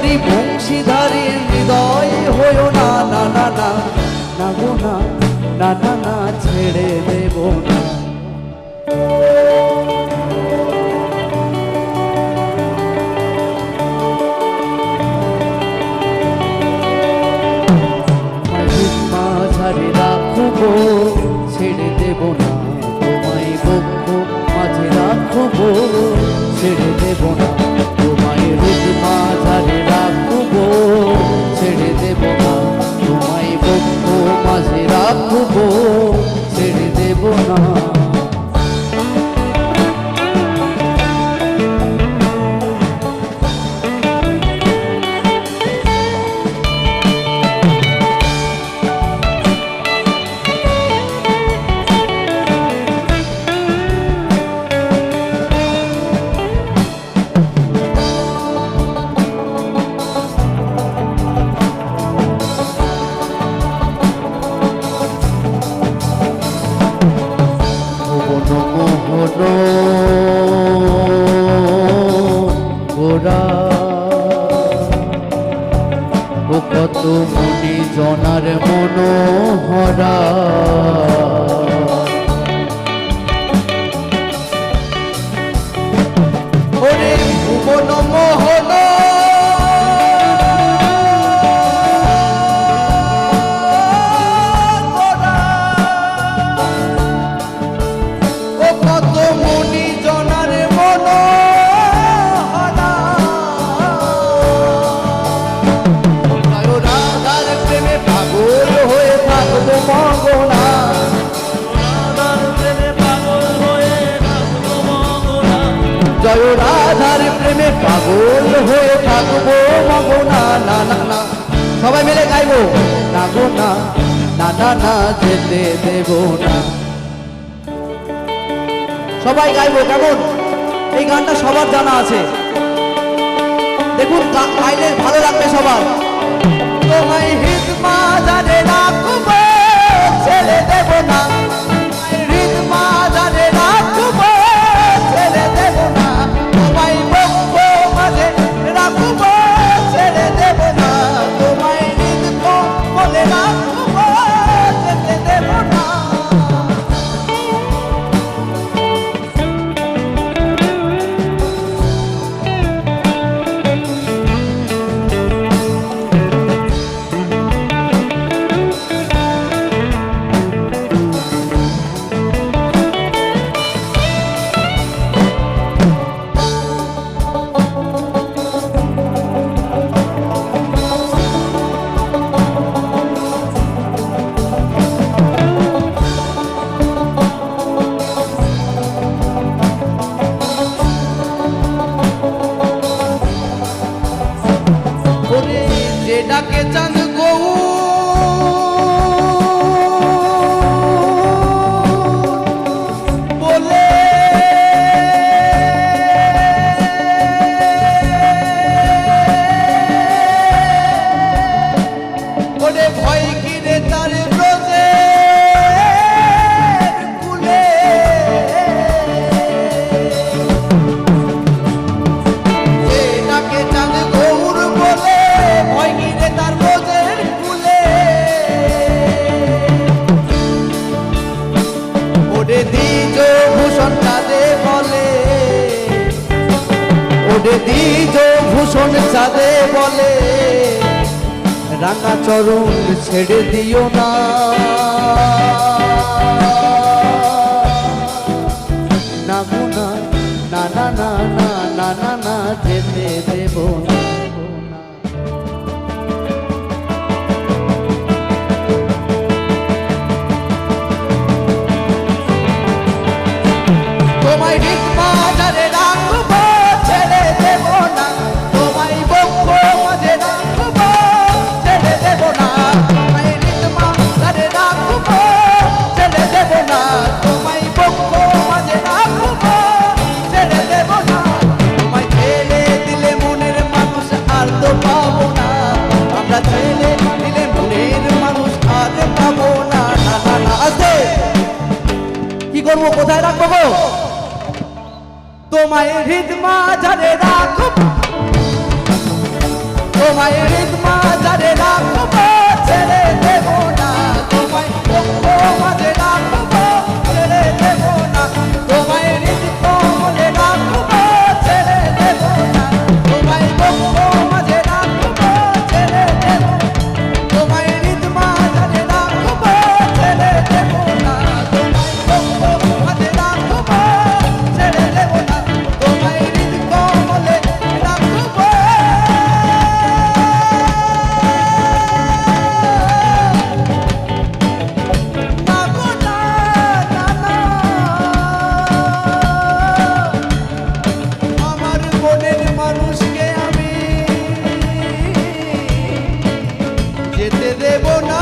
তুমি বংশীধারীর হৃদয় হইও না, না না না না গো না, না না না ছেড়ে দেব না। মাঝারে রাখবো ছেড়ে দেব না, তোমায় বক্ষ মাঝে রাখবো ছেড়ে দেব না, তোমায় হৃদ মাঝারে রাখবো ছেড়ে দেব না, তোমায় বক্ষ মাঝে রাখবো ছেড়ে দেব না। ও কত মনি জনার মনোহরা, ওরে ভুবন মোহন জয় রাধার প্রেমে পাগল হয়ে থাকবো মগনা, না না না সবাই মিলে গাইবো, না গো না, না না না যেতে দেব না। সবাই গাইবো, কেমন? এই গানটা সবার জানা আছে, দেখুন গাইলে ভালো লাগবে সবার। তোমায় হৃদ মাঝারে রাখবো ছেড়ে দেব না, হৃদ মাঝারে রাখবো ছেড়ে দেব না, তোমায় বক্ষ মাঝে রাখবো ছেড়ে দেব না, তোমায় হৃদ বলে রাখবো ছেড়ে দেব না। যেটাকে চাঁদ গৌ বলে, ওরে ভয় কিরে তার ব্রজে কুলে, যেটাকে চাঁদ গৌর বলে ভয় কিরে তার ব্রজের কুলে, ওরে দ্বিজ ভূষণ চাঁদে বলে, ওরে দ্বিজ ভূষণ চাঁদে বলে, রাঙা চরণ ছেড়ে দিও না, না গো না, না না না না না না না যেতে দেব না। তোমায় হৃদ মাঝারে রাখবো ছেড়ে দেব না, তোমায় বক্ষ মাঝে রাখবো ছেড়ে দেব না, তোমায় হৃদ মাঝারে রাখবো ছেড়ে দেব না, তোমায় বক্ষ মাঝে রাখবো ছেড়ে দেব না, তোমায় ছেড়ে দিলে মনের মানুষ আর তো পাবো না, আমরা ছেড়ে দিলে মনের মানুষ আর পাবো না, না না না। আস্তে কি করবো, কোথায় রাখবো গো? তোমায় হৃদ মাঝারে রাখবো তোমায় হৃদ মাঝারে রাখবো ছেড়ে দেব না তোমায় বক্ষ মাঝে রাখবো ছেড়ে দেব না তোমায় হৃদ কমলে রাখবো ছেড়ে দেব না তোমায় বক্ষ মাঝে রাখবো ছেড়ে দেব তোমায় হৃদ মাঝারে রাখবো ছেড়ে দেব না তোমায় বক্ষ মাঝে রাখবো ছেড়ে দেব না তোমায় হৃদ কমলে রাখবো আমার মনের মানুষকে আমি যেতে দেব না